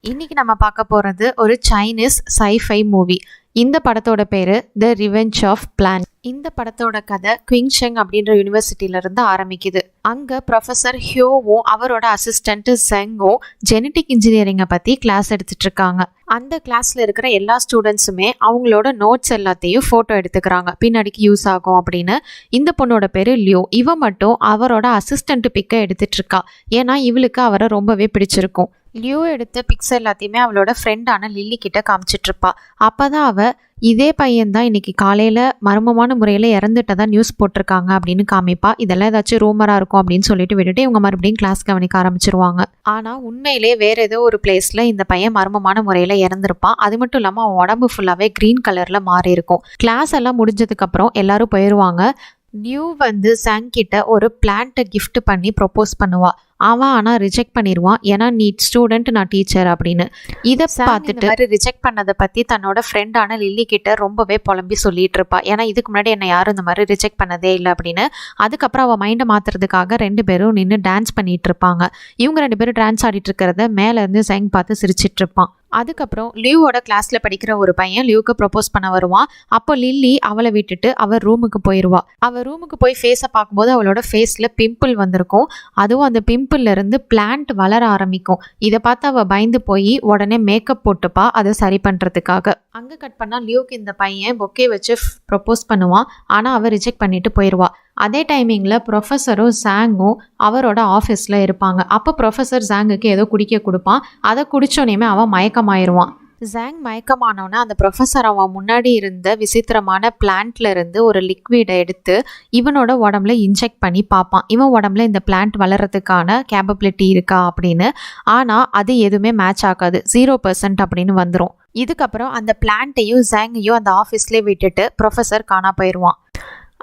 இன்னைக்கு நம்ம பார்க்க போகிறது ஒரு சைனீஸ் சைஃபை மூவி. இந்த படத்தோட பேர் த ரிவெஞ்ச் ஆஃப் பிளான். இந்த படத்தோட கதை குயிங்ஷெங் அப்படின்ற யூனிவர்சிட்டியிலிருந்து ஆரம்பிக்குது. அங்கே ப்ரொஃபஸர் ஹியோவும் அவரோட அசிஸ்டன்ட் செங்கும் ஜெனட்டிக் இன்ஜினியரிங்கை பற்றி கிளாஸ் எடுத்துட்டு இருக்காங்க. அந்த கிளாஸில் இருக்கிற எல்லா ஸ்டூடெண்ட்ஸுமே அவங்களோட நோட்ஸ் எல்லாத்தையும் ஃபோட்டோ எடுத்துக்கிறாங்க, பின்னாடிக்கு யூஸ் ஆகும் அப்படின்னு. இந்த பொண்ணோட பேர் லியூ. இவ மட்டும் அவரோட அசிஸ்டன்ட் பிக்கை எடுத்துட்டு இருக்கா, ஏன்னா இவளுக்கு அவரை ரொம்பவே பிடிச்சிருக்கும். லியூ எடுத்த பிக்ஸ் எல்லாத்தையுமே அவளோட ஃப்ரெண்டான லில்லி கிட்ட காமிச்சிட்டு இருப்பா. அப்பதான் அவ இதே பையன்தான் இன்னைக்கு காலையில மர்மமான முறையில இறந்துட்டதா நியூஸ் போட்டிருக்காங்க அப்படின்னு காமிப்பா. இதெல்லாம் ஏதாச்சும் ரூமரா இருக்கும் அப்படின்னு சொல்லிட்டு விட்டுட்டு இவங்க மறுபடியும் கிளாஸ் கவனிக்க ஆரம்பிச்சிருவாங்க. ஆனா உண்மையிலே வேற ஏதோ ஒரு பிளேஸ்ல இந்த பையன் மர்மமான முறையில இறந்திருப்பான். அது மட்டும் இல்லாம அவன் உடம்பு ஃபுல்லாவே கிரீன் கலர்ல மாறி இருக்கும். கிளாஸ் எல்லாம் முடிஞ்சதுக்கு அப்புறம் எல்லாரும் போயிடுவாங்க. நியூ சாங் கிட்ட ஒரு பிளான்ட்டை கிஃப்ட் பண்ணி ப்ரொப்போஸ் பண்ணுவா. அவன் ஆனால் ரிஜெக்ட் பண்ணிடுவான், ஏன்னா நீ ஸ்டூடெண்ட் நான் டீச்சர் அப்படின்னு. இதை பார்த்துட்டு ரிஜெக்ட் பண்ணதை பற்றி தன்னோட ஃப்ரெண்டான லில்லி கிட்ட ரொம்பவே புலம்பி சொல்லிட்டு இருப்பா. ஏன்னா இதுக்கு முன்னாடி என்னை யாரும் இந்த மாதிரி ரிஜெக்ட் பண்ணதே இல்லை அப்படின்னு. அதுக்கப்புறம் அவள் மைண்டை மாற்றுறதுக்காக ரெண்டு பேரும் நின்று டான்ஸ் பண்ணிட்டு இருப்பாங்க. இவங்க ரெண்டு பேரும் டான்ஸ் ஆடிட்டு இருக்கிறத மேலேருந்து சாங் பார்த்து சிரிச்சிட்டு இருப்பான். அதுக்கப்புறம் லியூவோட கிளாஸ்ல படிக்கிற ஒரு பையன் லியூக்கு ப்ரொப்போஸ் பண்ண வருவான். அப்போ லில்லி அவளை விட்டுட்டு அவள் ரூமுக்கு போயிடுவா. அவள் ரூமுக்கு போய் ஃபேஸை பார்க்கும்போது அவளோட ஃபேஸில் பிம்பிள் வந்திருக்கும். அதுவும் அந்த பிம்பிள்ல இருந்து பிளான்ட் வளர ஆரம்பிக்கும். இதை பார்த்து அவள் பயந்து போய் உடனே மேக்கப் போட்டுப்பா அதை சரி பண்ணுறதுக்காக. அங்கே கட் பண்ணால் லியூக்கு இந்த பையன் பொக்கே வச்சு ப்ரொப்போஸ் பண்ணுவான். ஆனால் அவள் ரிஜெக்ட் பண்ணிட்டு போயிடுவா. அதே டைமிங்கில் ப்ரொஃபஸரும் சாங்கும் அவரோட ஆஃபீஸில் இருப்பாங்க. அப்போ ப்ரொஃபஸர் சாங்குக்கு ஏதோ குடிக்க கொடுப்பான். அதை குடிச்சோன்னே அவன் மயக்கமாயிருவான். ஜாங் மயக்கமானோன்னா அந்த ப்ரொஃபஸர் அவன் முன்னாடி இருந்த விசித்திரமான பிளான்ட்ல இருந்து ஒரு லிக்விடை எடுத்து இவனோட உடம்புல இன்ஜெக்ட் பண்ணி பார்ப்பான். இவன் உடம்புல இந்த பிளான்ட் வளர்கிறதுக்கான கேப்பபிலிட்டி இருக்கா அப்படின்னு. ஆனால் அது எதுவுமே மேட்ச் ஆகாது, 0% அப்படின்னு வந்துடும். இதுக்கப்புறம் அந்த பிளான்ட்டையும் ஜாங்கையும் அந்த ஆஃபீஸ்லேயே விட்டுட்டு ப்ரொஃபஸர் காணா போயிடுவான்.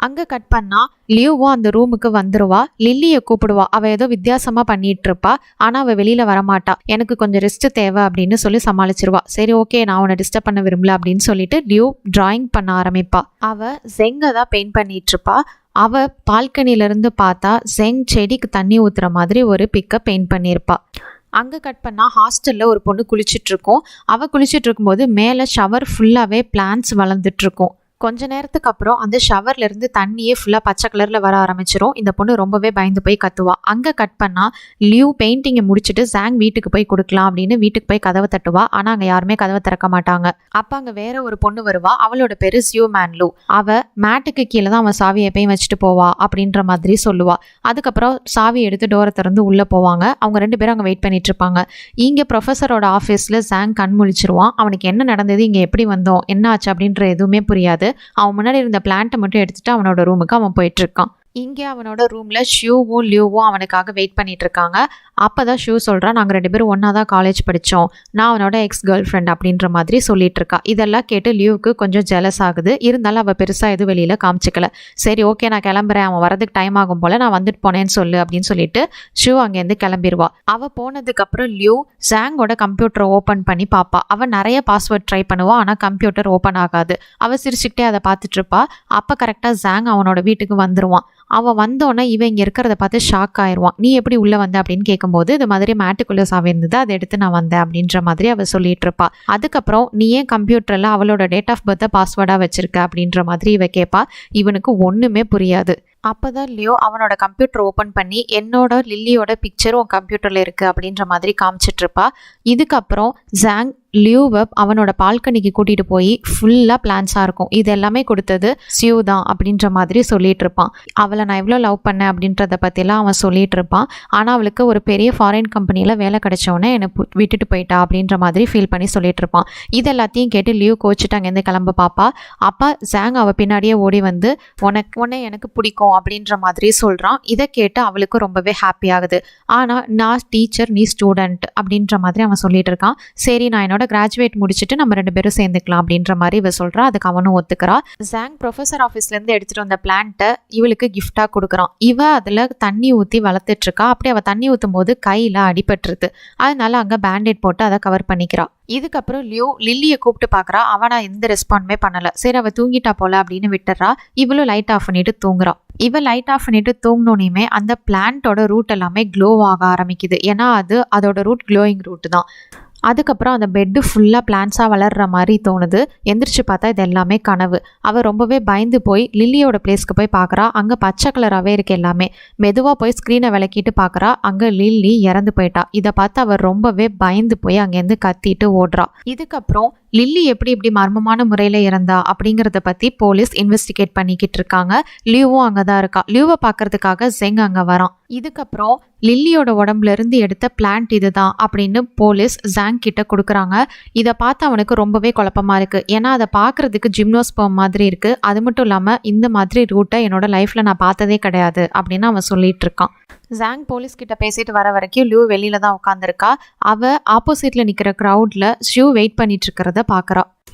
அங்கே கட் பண்ணால் லியூவும் அந்த ரூமுக்கு வந்துடுவா. லில்லியை கூப்பிடுவா. அவள் ஏதோ வித்தியாசமாக பண்ணிட்டு இருப்பா. ஆனால் அவள் வெளியில் வரமாட்டா. எனக்கு கொஞ்சம் ரெஸ்ட் தேவை அப்படின்னு சொல்லி சமாளிச்சிருவா. சரி ஓகே, நான் உன்னை டிஸ்டர்ப் பண்ண விரும்பல அப்படின்னு சொல்லிட்டு லியூ டிராயிங் பண்ண ஆரம்பிப்பா. அவள் ஜெங்கை தான் பெயிண்ட் பண்ணிட்டு இருப்பா. அவள் பால்கனிலேருந்து பார்த்தா ஜெங் செடிக்கு தண்ணி ஊற்றுற மாதிரி ஒரு பிக்கை பெயிண்ட் பண்ணியிருப்பா. அங்கே கட் பண்ணால் ஹாஸ்டலில் ஒரு பொண்ணு குளிச்சுட்டு இருக்கும். அவள் குளிச்சுட்டு இருக்கும்போது மேலே ஷவர் ஃபுல்லாகவே பிளான்ட்ஸ் வளர்ந்துட்டு இருக்கும். கொஞ்ச நேரத்துக்கு அப்புறம் அந்த ஷவர்லேருந்து தண்ணியே ஃபுல்லாக பச்சை கலரில் வர ஆரம்பிச்சிரும். இந்த பொண்ணு ரொம்பவே பயந்து போய் கத்துவா. அங்கே கட் பண்ணால் லியூ பெயிண்டிங்கை முடிச்சுட்டு ஜாங் வீட்டுக்கு போய் கொடுக்கலாம் அப்படின்னு வீட்டுக்கு போய் கதவை தட்டுவா. ஆனால் அங்கே யாருமே கதவை திறக்க மாட்டாங்க. அப்போ அங்கே வேற ஒரு பொண்ணு வருவா. அவளோட பேர் சியூ மேன்லு. அவள் மேட்டுக்கு கீழே தான் அவன் சாவியை எப்பயும் வச்சுட்டு போவா அப்படின்ற மாதிரி சொல்லுவா. அதுக்கப்புறம் சாவி எடுத்து டோரை திறந்து உள்ளே போவாங்க. அவங்க ரெண்டு பேரும் அங்கே வெயிட் பண்ணிட்டு இருப்பாங்க. இங்கே ப்ரொஃபஸரோட ஆஃபீஸில் ஜாங் கண் முழிச்சிருவான். அவனுக்கு என்ன நடந்தது, இங்கே எப்படி வந்தோம், என்ன ஆச்சு அப்படின்ற எதுவுமே புரியாது. அவன் முன்னாடி இருந்த பிளான்ட்டை மட்டும் எடுத்துட்டு அவனோட ரூமுக்கு அவன் போயிட்டு இருக்கான். இங்கே அவனோட ரூமில் ஷூவும் லியூவும் அவனுக்காக வெயிட் பண்ணிட்டு இருக்காங்க. அப்போ தான் ஷூ சொல்கிறான், நாங்கள் ரெண்டு பேரும் ஒன்றா தான் காலேஜ் படித்தோம், நான் அவனோட எக்ஸ் கேர்ள் ஃப்ரெண்ட் அப்படின்ற மாதிரி சொல்லிட்டு இருக்கா. இதெல்லாம் கேட்டு லியூவுக்கு கொஞ்சம் ஜெலஸ் ஆகுது. இருந்தாலும் அவள் பெருசாக எதுவும் வெளியில் காமிச்சிக்கல. சரி ஓகே, நான் கிளம்புறேன், அவன் வரதுக்கு டைம் ஆகும் போல், நான் வந்துட்டு போனேன்னு சொல்லு அப்படின்னு சொல்லிட்டு ஷூ அங்கேருந்து கிளம்பிடுவா. அவள் போனதுக்கப்புறம் லியூ ஜாங்கோட கம்ப்யூட்டரை ஓப்பன் பண்ணி பார்ப்பா. அவள் நிறைய பாஸ்வேர்ட் ட்ரை பண்ணுவா, ஆனால் கம்ப்யூட்டர் ஓப்பன் ஆகாது. அவள் சிரிச்சுக்கிட்டே அதை பார்த்துட்டு இருப்பா. அப்போ கரெக்டாக ஜாங் அவனோட வீட்டுக்கு வந்துடுவான். அவன் வந்தோடனே இவன் இங்கே இருக்கிறத பார்த்து ஷாக் ஆயிடுவான். நீ எப்படி உள்ளே வந்த அப்படின்னு கேட்கும்போது இது மாதிரி மேட்டுக்குள்ளே சாவி இருந்தது, அதை எடுத்து நான் வந்தேன் அப்படின்ற மாதிரி அவள் சொல்லிட்டு இருப்பா. அதுக்கப்புறம் நீ ஏன் கம்ப்யூட்டரில் அவளோட டேட் ஆஃப் பர்த்தை பாஸ்வேர்டாக வச்சிருக்க அப்படின்ற மாதிரி இவ கேட்பா. இவனுக்கு ஒன்றுமே புரியாது. அப்போதான் லியோ அவனோட கம்ப்யூட்டர் ஓப்பன் பண்ணி என்னோட லில்லியோட பிக்சரும் கம்ப்யூட்டரில் இருக்குது அப்படின்ற மாதிரி காமிச்சிட்டு இருப்பா. இதுக்கப்புறம் ஜாங் லியூவை அவனோட பால்கனிக்கு கூட்டிகிட்டு போய் ஃபுல்லாக பிளான்ஸாக இருக்கும். இது எல்லாமே கொடுத்தது சியூ தான் அப்படின்ற மாதிரி சொல்லிட்டு இருப்பான். அவளை நான் எவ்வளோ லவ் பண்ணேன் அப்படின்றத பற்றிலாம் அவன் சொல்லிட்டு இருப்பான். ஆனால் அவளுக்கு ஒரு பெரிய ஃபாரின் கம்பெனியில் வேலை கிடைச்சோன்னே என்னை விட்டுட்டு போயிட்டா அப்படின்ற மாதிரி ஃபீல் பண்ணி சொல்லிட்டு இருப்பான். இது எல்லாத்தையும் கேட்டு லியூ கோச்சிட்டு அங்கேருந்து கிளம்ப பாப்பா. அப்பா ஜாங் அவள் பின்னாடியே ஓடி வந்து உன்னை எனக்கு பிடிக்கும் அப்படின்ற மாதிரி சொல்கிறான். இதை கேட்டு அவளுக்கு ரொம்பவே ஹாப்பி ஆகுது. ஆனால் நான் டீச்சர், நீ ஸ்டூடெண்ட் அப்படின்ற மாதிரி அவன் சொல்லிட்டு இருக்கான். சரி, நான் என்னோட கிராஜுவேட் முடிச்சுட்டு நம்ம ரெண்டு பேரும் சேர்ந்துக்கலாம் அப்படின்ற மாதிரி இவ சொல்கிறா. அதுக்கு அவனும் ஒத்துக்கிறா. ஜாங் ப்ரொஃபஸர் ஆஃபீஸ்லேருந்து எடுத்துகிட்டு வந்த பிளான்ட்டை இவளுக்கு கிஃப்டாக கொடுக்குறான். இவ அதில் தண்ணி ஊற்றி வளர்த்துட்டு இருக்கா. அப்படியே அவள் தண்ணி ஊற்றும் போது கையில் அடிபட்டுருது. அதனால அங்கே பேண்டேட் போட்டு அதை கவர் பண்ணிக்கிறா. இதுக்கப்புறம் லியூ லில்லியை கூப்பிட்டு பார்க்குறா. அவனா எந்த ரெஸ்பாண்டுமே பண்ணலை. சரி அவள் தூங்கிட்டா போல அப்படின்னு விட்டுறா. இவளும் லைட் ஆஃப் பண்ணிட்டு தூங்குறா. இவள் லைட் ஆஃப் பண்ணிட்டு தூங்கினோனையுமே அந்த பிளான்ட்டோட ரூட் எல்லாமே க்ளோ ஆக ஆரம்பிக்குது. ஏன்னா அதோட ரூட் க்ளோயிங் ரூட் தான். அதுக்கப்புறம் அந்த பெட்டு ஃபுல்லாக பிளான்ஸாக வளர்கிற மாதிரி தோணுது. எந்திரிச்சு பார்த்தா இது எல்லாமே கனவு. அவள் ரொம்பவே பயந்து போய் லில்லியோட பிளேஸ்க்கு போய் பார்க்குறா. அங்கே பச்சை கலராகவே இருக்கு எல்லாமே. மெதுவாக போய் ஸ்க்ரீனை விளக்கிட்டு பார்க்குறா. அங்கே லில்லி இறந்து போயிட்டா. இதை பார்த்து அவள் ரொம்பவே பயந்து போய் அங்கேருந்து கத்திட்டு ஓடுறா. இதுக்கப்புறம் லில்லி எப்படி இப்படி மர்மமான முறையில் இறந்தா அப்படிங்கிறத பற்றி போலீஸ் இன்வெஸ்டிகேட் பண்ணிக்கிட்டு இருக்காங்க. லியூவும் அங்கே தான் இருக்கா. லியூவை பார்க்கறதுக்காக ஜெங் அங்கே வரான். இதுக்கப்புறம் லில்லியோட உடம்புல இருந்து எடுத்த பிளான்ட் இதுதான் அப்படின்னு போலீஸ் ஜாங் கிட்ட கொடுக்குறாங்க. இதை பார்த்து அவனுக்கு ரொம்பவே குழப்பமா இருக்கு. ஏன்னா அதை பார்க்கறதுக்கு ஜிம்னோஸ்பர்ம் மாதிரி இருக்கு. அது மட்டும் இல்லாமல் இந்த மாதிரி ரூட்டை என்னோட லைஃப்ல நான் பார்த்ததே கிடையாது அப்படின்னு அவன் சொல்லிட்டு இருக்கான். ஜாங் போலீஸ் கிட்ட பேசிட்டு வர வரைக்கும் லியூ வெளியில தான் உட்காந்துருக்கா. அவ ஆப்போசிட்ல நிக்கிற க்ரௌட்ல ஷூ வெயிட் பண்ணிட்டு இருக்கிறத பாக்குறா.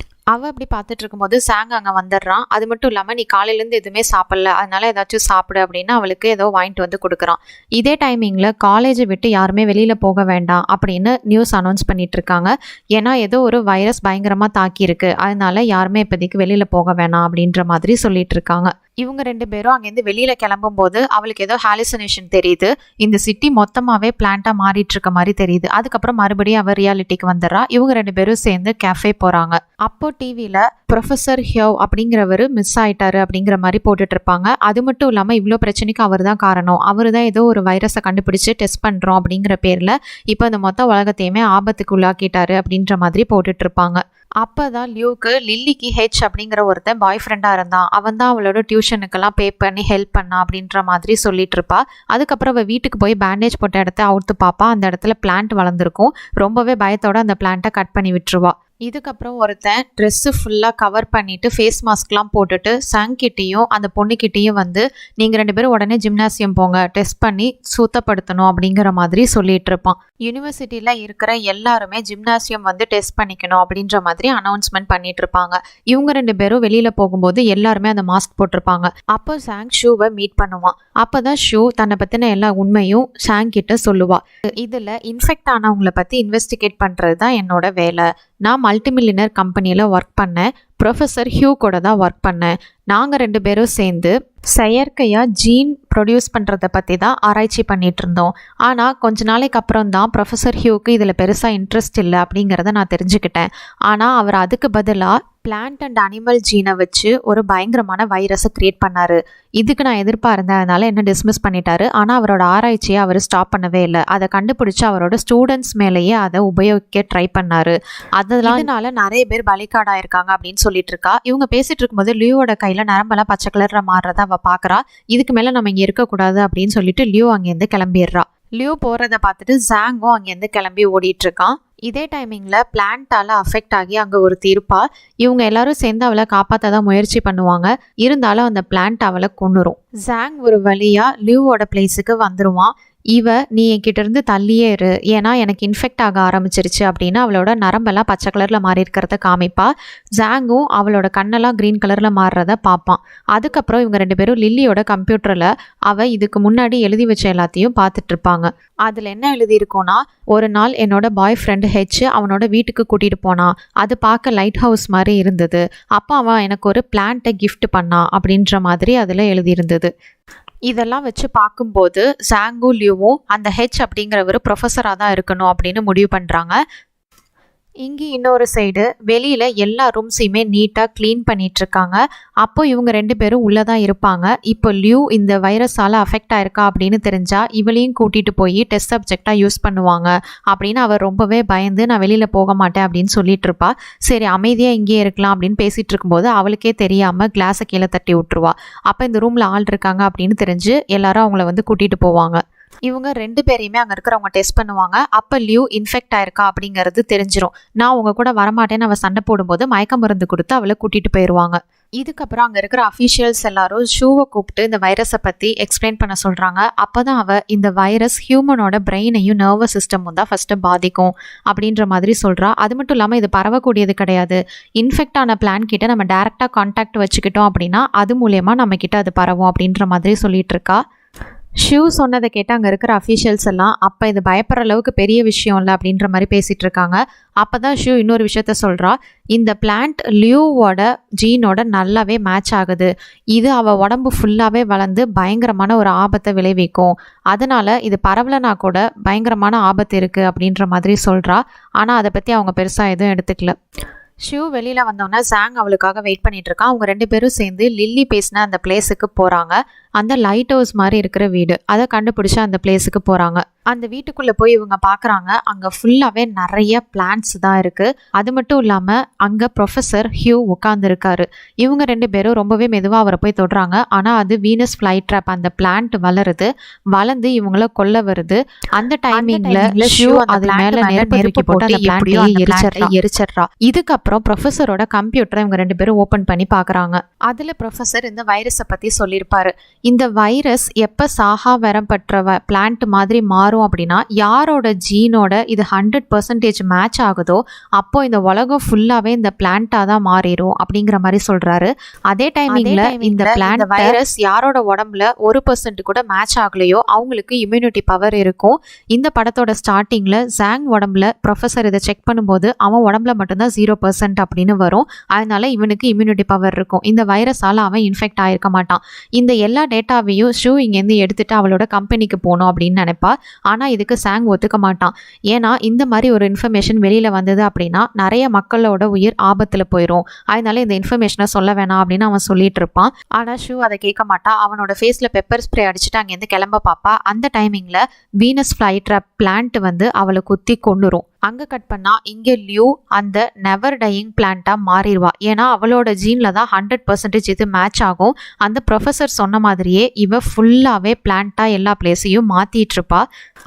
அவள் அப்படி பார்த்துட்டு இருக்கும்போது சாங் அங்கே வந்துடுறான். அது மட்டும் இல்லாமல் நீ காலையிலேருந்து எதுவுமே சாப்பிடல, அதனால ஏதாச்சும் சாப்பிடு அப்படின்னு அவளுக்கு ஏதோ வாங்கிட்டு வந்து கொடுக்குறான். இதே டைமிங்கில் காலேஜை விட்டு யாருமே வெளியில் போக வேண்டாம் அப்படின்னு நியூஸ் அனௌன்ஸ் பண்ணிட்டு இருக்காங்க. ஏன்னா ஏதோ ஒரு வைரஸ் பயங்கரமாக தாக்கியிருக்கு, அதனால யாருமே இப்போதைக்கு வெளியில் போக வேணாம் அப்படின்ற மாதிரி சொல்லிட்டு இருக்காங்க. இவங்க 2 பேரும் அங்கேருந்து வெளியில் கிளம்பும்போது அவளுக்கு ஏதோ ஹாலுசினேஷன் தெரியுது. இந்த சிட்டி மொத்தமாகவே பிளான்ட்டாக மாறிட்டு இருக்க மாதிரி தெரியுது. அதுக்கப்புறம் மறுபடியும் அவள் ரியாலிட்டிக்கு வந்துடுறா. இவங்க 2 பேரும் சேர்ந்து கேஃபே போகிறாங்க. அப்போ டிவியில் ப்ரொஃபஸர் ஹியோ அப்படிங்கிறவர் மிஸ் ஆயிட்டாரு அப்படிங்கிற மாதிரி போட்டுட்டு இருப்பாங்க. அது மட்டும் இல்லாமல் இவ்வளோ பிரச்சனைக்கு அவர் தான் காரணம், அவர் தான் ஏதோ ஒரு வைரஸை கண்டுபிடிச்சு டெஸ்ட் பண்ணுறோம் அப்படிங்கிற பேரில் இப்போ அந்த மொத்த உலகத்தையுமே ஆபத்துக்கு உள்ளாக்கிட்டாரு அப்படின்ற மாதிரி போட்டுட்டு இருப்பாங்க. அப்போ தான் லியூக்கு லில்லிக்கு ஹெச் அப்படிங்கிற ஒருத்தன் பாய் ஃப்ரெண்டாக இருந்தான். அவன் தான் அவளோட டியூஷனுக்கெல்லாம் பே பண்ணி ஹெல்ப் பண்ணா அப்படின்ற மாதிரி சொல்லிட்டு இருப்பா. அதுக்கப்புறம் அவள் வீட்டுக்கு போய் பேண்டேஜ் போட்ட இடத்த அவுத்து பார்ப்பா. அந்த இடத்துல பிளான்ட் வளர்ந்துருக்கும். ரொம்பவே பயத்தோட அந்த பிளான்ட்டை கட் பண்ணி விட்டுருவா. இதுக்கப்புறம் ஒருத்தன் ட்ரெஸ்ஸு ஃபுல்லாக கவர் பண்ணிவிட்டு ஃபேஸ் மாஸ்க்லாம் போட்டுட்டு சங்கிட்டையும் அந்த பொண்ணுக்கிட்டேயும் வந்து நீங்கள் 2 பேரும் உடனே ஜிம்னாசியம் போங்க, டெஸ்ட் பண்ணி சுத்தப்படுத்தணும் அப்படிங்கிற மாதிரி சொல்லிட்டு இருப்பான். யூனிவர்சிட்டியில் இருக்கிற எல்லாருமே ஜிம்னாசியம் வந்து டெஸ்ட் பண்ணிக்கணும் அப்படின்ற மாதிரி அனௌன்ஸ்மெண்ட் பண்ணிட்டு இருப்பாங்க. இவங்க 2 பேரும் வெளியில் போகும்போது எல்லாருமே அந்த மாஸ்க் போட்டிருப்பாங்க. அப்போ சாங் ஷூவை மீட் பண்ணுவான். அப்போ தான் ஷூ தன்னை பற்றின எல்லா உண்மையும் சாங் கிட்ட சொல்லுவாள். இதில் இன்ஃபெக்ட் ஆனவங்களை பற்றி இன்வெஸ்டிகேட் பண்ணுறது தான் என்னோட வேலை. நான் மல்டிமில்லியனர் கம்பெனியில் ஒர்க் பண்ணேன். ப்ரொஃபஸர் ஹியூ கூட தான் ஒர்க் பண்ணேன். நாங்கள் 2 பேரும் சேர்ந்து செயற்கையாக ஜீன் ப்ரொடியூஸ் பண்ணுறதை பற்றி தான் ஆராய்ச்சி பண்ணிகிட்டு இருந்தோம். ஆனால் கொஞ்ச நாளைக்கு அப்புறம் தான் ப்ரொஃபஸர் ஹியூக்கு இதில் பெருசாக இன்ட்ரெஸ்ட் இல்லை அப்படிங்கிறத நான் தெரிஞ்சுக்கிட்டேன். ஆனால் அவர் அதுக்கு பதிலாக பிளான்ட் அண்ட் அனிமல் ஜீனை வச்சு ஒரு பயங்கரமான வைரஸை க்ரியேட் பண்ணார். இதுக்கு நான் எதிர்பார்த்தேன், அதனால் என்ன டிஸ்மிஸ் பண்ணிட்டாரு. ஆனால் அவரோட ஆராய்ச்சியை அவர் ஸ்டாப் பண்ணவே இல்லை. அதை கண்டுபிடிச்சி அவரோட ஸ்டூடெண்ட்ஸ் மேலேயே அதை உபயோகிக்க ட்ரை பண்ணார். அதனால நிறைய பேர் பலிகாடாயிருக்காங்க அப்படின்னு சொல்லிட்டு இருக்கா. இவங்க பேசிட்டு இருக்கும்போது லியூவோட கையில் நரம்பெல்லாம் பச்சை கலரில் மாறுறத அவள் பார்க்குறா. இதுக்கு மேலே நம்ம இங்கே இருக்கக்கூடாது அப்படின்னு சொல்லிட்டு லியூ அங்கேருந்து கிளம்பிடுறா. லியூ போகிறத பார்த்துட்டு ஜாங்கும் அங்கேருந்து கிளம்பி ஓடிட்டு இருக்கான். இதே டைமிங்கில் பிளான்ட்டால் அஃபெக்ட் ஆகி அங்கே ஒரு இருப்பா. இவங்க எல்லாரும் சேர்ந்து அவளை காப்பாற்ற தான் முயற்சி பண்ணுவாங்க. இருந்தாலும் அந்த பிளான்ட் அவளை கொன்னுரும். ஜாங் ஒரு வழியாக லியூவோட பிளேஸுக்கு வந்துடுவான். நீ என்கிட்ட இருந்து தள்ளியே இரு, ஏன்னா எனக்கு இன்ஃபெக்ட் ஆக ஆரம்பிச்சிருச்சு அப்படின்னு அவளோட நரம்பெல்லாம் பச்சை கலரில் மாறி இருக்கிறத காமிப்பா. ஜாங்கும் அவளோட கண்ணெல்லாம் க்ரீன் கலரில் மாறுறத பார்ப்பான். அதுக்கப்புறம் இவங்க 2 பேரும் லில்லியோட கம்ப்யூட்டரில் அவள் இதுக்கு முன்னாடி எழுதி வச்ச எல்லாத்தையும் பார்த்துட்டு இருப்பாங்க. அதில் என்ன எழுதியிருக்கோன்னா, ஒரு நாள் என்னோட பாய் ஃப்ரெண்டு ஹெச் அவனோட வீட்டுக்கு கூட்டிகிட்டு போனான். அது பார்க்க லைட் ஹவுஸ் மாதிரி இருந்தது. அப்போ அவன் எனக்கு ஒரு பிளான்ட்டை கிஃப்ட் பண்ணான் அப்படின்ற மாதிரி அதில் எழுதியிருந்தது. இதெல்லாம் வச்சு பார்க்கும்போது சாங்கும் லியூவும் அந்த ஹெச் அப்படிங்கிறவர் ப்ரொஃபஸராக தான் இருக்கணும் அப்படின்னு முடிவு பண்ணுறாங்க. இங்கே இன்னொரு சைடு வெளியில் எல்லா ரூம்ஸையுமே நீட்டாக க்ளீன் பண்ணிகிட்ருக்காங்க. அப்போ இவங்க 2 பேரும் உள்ளே தான் இருப்பாங்க. இப்போ லியூ இந்த வைரஸால் அஃபெக்ட் ஆயிருக்கா அப்படின்னு தெரிஞ்சால் இவளையும் கூட்டிகிட்டு போய் டெஸ்ட் சப்ஜெக்டாக யூஸ் பண்ணுவாங்க அப்படின்னு அவர் ரொம்பவே பயந்து நான் வெளியில் போக மாட்டேன் அப்படின்னு சொல்லிட்டு இருப்பா. சரி அமைதியாக இங்கேயே இருக்கலாம் அப்படின்னு பேசிகிட்டு இருக்கும்போது அவளுக்கே தெரியாமல் கிளாஸை கீழே தட்டி விட்டுருவா. அப்போ இந்த ரூமில் ஆள் இருக்காங்க அப்படின்னு தெரிஞ்சு எல்லாரும் அவங்கள வந்து கூட்டிகிட்டு போவாங்க. இவங்க 2 பேரையுமே அங்கே இருக்கிறவங்க டெஸ்ட் பண்ணுவாங்க. அப்போ லியூ இன்ஃபெக்ட் ஆயிருக்கா அப்படிங்கிறது தெரிஞ்சிடும். நான் உங்க கூட வரமாட்டேன்னு அவள் சண்டை போடும்போது மயக்க மருந்து கொடுத்து அவளை கூட்டிகிட்டு போயிடுவாங்க. இதுக்கப்புறம் அங்கே இருக்கிற அஃபீஷியல்ஸ் எல்லாரும் ஷூவை கூப்பிட்டு இந்த வைரஸை பற்றி எக்ஸ்பிளைன் பண்ண சொல்கிறாங்க. அப்போ தான் அவள் இந்த வைரஸ் ஹியூமனோட பிரெயினையும் நர்வஸ் சிஸ்டமும் தான் ஃபஸ்ட்டு பாதிக்கும் அப்படின்ற மாதிரி சொல்கிறா. அது மட்டும் இல்லாமல் இது பரவக்கூடியது கிடையாது. இன்ஃபெக்ட் ஆன பிளான் கிட்ட நம்ம டேரெக்டாக கான்டாக்ட் வச்சுக்கிட்டோம் அப்படின்னா அது மூலயமா நம்மக்கிட்ட அது பரவும் அப்படின்ற மாதிரி சொல்லிட்டு இருக்கா. ஷிவ் சொன்னதை கேட்டு அங்கே இருக்கிற அஃபீஷியல்ஸ் எல்லாம் அப்போ இது பயப்படுற அளவுக்கு பெரிய விஷயம் இல்லை அப்படின்ற மாதிரி பேசிகிட்டு இருக்காங்க. அப்போ தான் ஷிவ் இன்னொரு விஷயத்த சொல்கிறா, இந்த பிளான்ட் லியூவோட ஜீனோட நல்லாவே மேட்ச் ஆகுது, இது அவள் உடம்பு ஃபுல்லாகவே வளர்ந்து பயங்கரமான ஒரு ஆபத்தை விளைவிக்கும், அதனால் இது பரவலனா கூட பயங்கரமான ஆபத்து இருக்குது அப்படின்ற மாதிரி சொல்கிறா. ஆனால் அதை பற்றி அவங்க பெருசாக எதுவும் எடுத்துக்கல. ஷிவ் வெளியில் வந்தோன்னா ஜாங் அவளுக்காக வெயிட் பண்ணிட்டு இருக்கான். அவங்க 2 பேரும் சேர்ந்து லில்லி பேசின அந்த பிளேஸுக்கு போகிறாங்க. அந்த லைட் ஹவுஸ் மாதிரி இருக்கிற வீடு, அதை கண்டுபிடிச்சி அந்த பிளேஸுக்கு போகிறாங்க. அந்த வீட்டுக்குள்ளே போய் இவங்க பார்க்குறாங்க, அங்கே ஃபுல்லாகவே நிறைய பிளான்ட்ஸ் தான் இருக்குது. அது மட்டும் இல்லாமல் அங்கே ப்ரொஃபஸர் ஹியூ உட்காந்துருக்காரு. இவங்க 2 பேரும் ரொம்பவே மெதுவாக அவரை போய் தொடுறாங்க. ஆனால் அது வீனஸ் ஃப்ளை ட்ராப், அந்த பிளான்ட் வளர்ந்து இவங்கள கொல்ல வருது. அந்த டைமிங்கில் ஷியூ அது மேலே நெருப்பு போட்டு அந்த பிளான்ட்டை எரிச்சிட்றா. இதுக்கப்புறம் ப்ரொஃபஸரோட கம்ப்யூட்டரை இவங்க 2 பேரும் ஓப்பன் பண்ணி பார்க்குறாங்க. அதில் ப்ரொஃபஸர் இந்த வைரஸை பற்றி சொல்லியிருப்பாரு. இந்த வைரஸ் எப்போ சாகா வரம் பெற்ற பிளான்ட் மாதிரி மாறும் அப்படின்னா, யாரோட ஜீனோட இது 100% மேட்ச் ஆகுதோ அப்போ இந்த உலகம் ஃபுல்லாகவே இந்த பிளான்ட்டாக தான் மாறிடும் அப்படிங்கிற மாதிரி சொல்கிறாரு. அதே டைமிங்கில் இந்த பிளான்ட் வைரஸ் யாரோட உடம்புல 1% கூட மேட்ச் ஆகலையோ அவங்களுக்கு இம்யூனிட்டி பவர் இருக்கும். இந்த படத்தோட ஸ்டார்டிங்கில் ஜாங் உடம்புல ப்ரொஃபஸர் இதை செக் பண்ணும்போது அவன் உடம்புல மட்டும்தான் 0% அப்படின்னு வரும். அதனால இவனுக்கு இம்யூனிட்டி பவர் இருக்கும். இந்த வைரஸால் அவன் இன்ஃபெக்ட் ஆகிருக்க மாட்டான். இந்த எல்லா டேட்டாவையும் ஷூ இங்கேருந்து எடுத்துட்டு அவளோட கம்பெனிக்கு போகணும் அப்படின்னு நினைப்பா. ஆனால் இதுக்கு சாங் ஒத்துக்க மாட்டான். ஏன்னா இந்த மாதிரி ஒரு இன்ஃபர்மேஷன் வெளியில் வந்தது அப்படின்னா நிறைய மக்களோட உயிர் ஆபத்தில் போயிடும், அதனால இந்த இன்ஃபர்மேஷனை சொல்ல வேணாம் அப்படின்னு அவன் சொல்லிட்டு இருப்பான். ஆனால் ஷூ அதை கேட்க மாட்டான். அவனோட ஃபேஸில் பெப்பர் ஸ்ப்ரே அடிச்சுட்டு அங்கேருந்து கிளம்ப பார்ப்பா. அந்த டைமிங்கில் வீனஸ் ஃப்ளை ட்ராப் பிளான்ட் அவளை குத்தி கொண்டுரும். அங்கே கட் பண்ணால் இங்கே லியூ அந்த நெவர் டையிங் பிளான்ட்டாக மாறிடுவா. ஏன்னா அவளோட ஜீனில் தான் 100% இது மேட்ச் ஆகும். அந்த ப்ரொஃபஸர் சொன்ன மாதிரியே இவ ஃபுல்லாகவே பிளான்ட்டாக எல்லா பிளேஸையும் மாற்றிட்டு இருப்பா.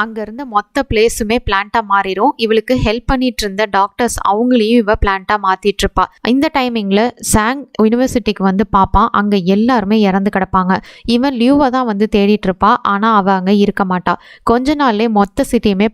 அங்கேருந்து மொத்த பிளேஸுமே பிளான்ட்டாக மாறிடும். இவளுக்கு ஹெல்ப் பண்ணிட்டு இருந்த டாக்டர்ஸ் அவங்களையும் இவ பிளான்ட்டாக மாற்றிட்டு இருப்பா. இந்த டைமிங்கில் சாங் யூனிவர்சிட்டிக்கு பார்ப்பான். அங்கே எல்லாருமே இறந்து கிடப்பாங்க. இவன் லியூவை தான் தேடிட்டு இருப்பா. ஆனால் அவள் அங்கே இருக்க மாட்டா. கொஞ்ச நாள்லே மொத்த சிட்டியுமே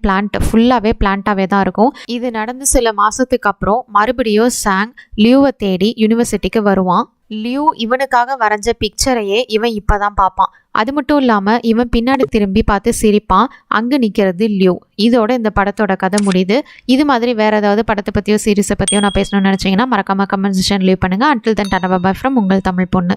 ஃபுல்லாகவே பிளான்ட்டாகவே தான் இருக்கும். இது நடந்து சில மாசத்துக்கு அப்புறம் மறுபடியும் சாங் லியூவை தேடி யூனிவர்சிட்டிக்கு வருவான். லியூ இவனுக்காக வரைஞ்ச பிக்சரையே இவன் இப்பதான் பார்ப்பான். அது மட்டும் இல்லாமல் இவன் பின்னாடி திரும்பி பார்த்து சிரிப்பான். அங்கே நிற்கிறது லியூ. இதோட இந்த படத்தோட கதை முடியுது. இது மாதிரி வேற ஏதாவது படத்தை பற்றியோ சீரிஸை பற்றியோ நான் பேசணும்னு நினச்சிங்கன்னா மறக்காம கமெண்ட் செக்ஷன் லீவ் பண்ணுங்கள். Until then tata bye from உங்கள் தமிழ் பொண்ணு.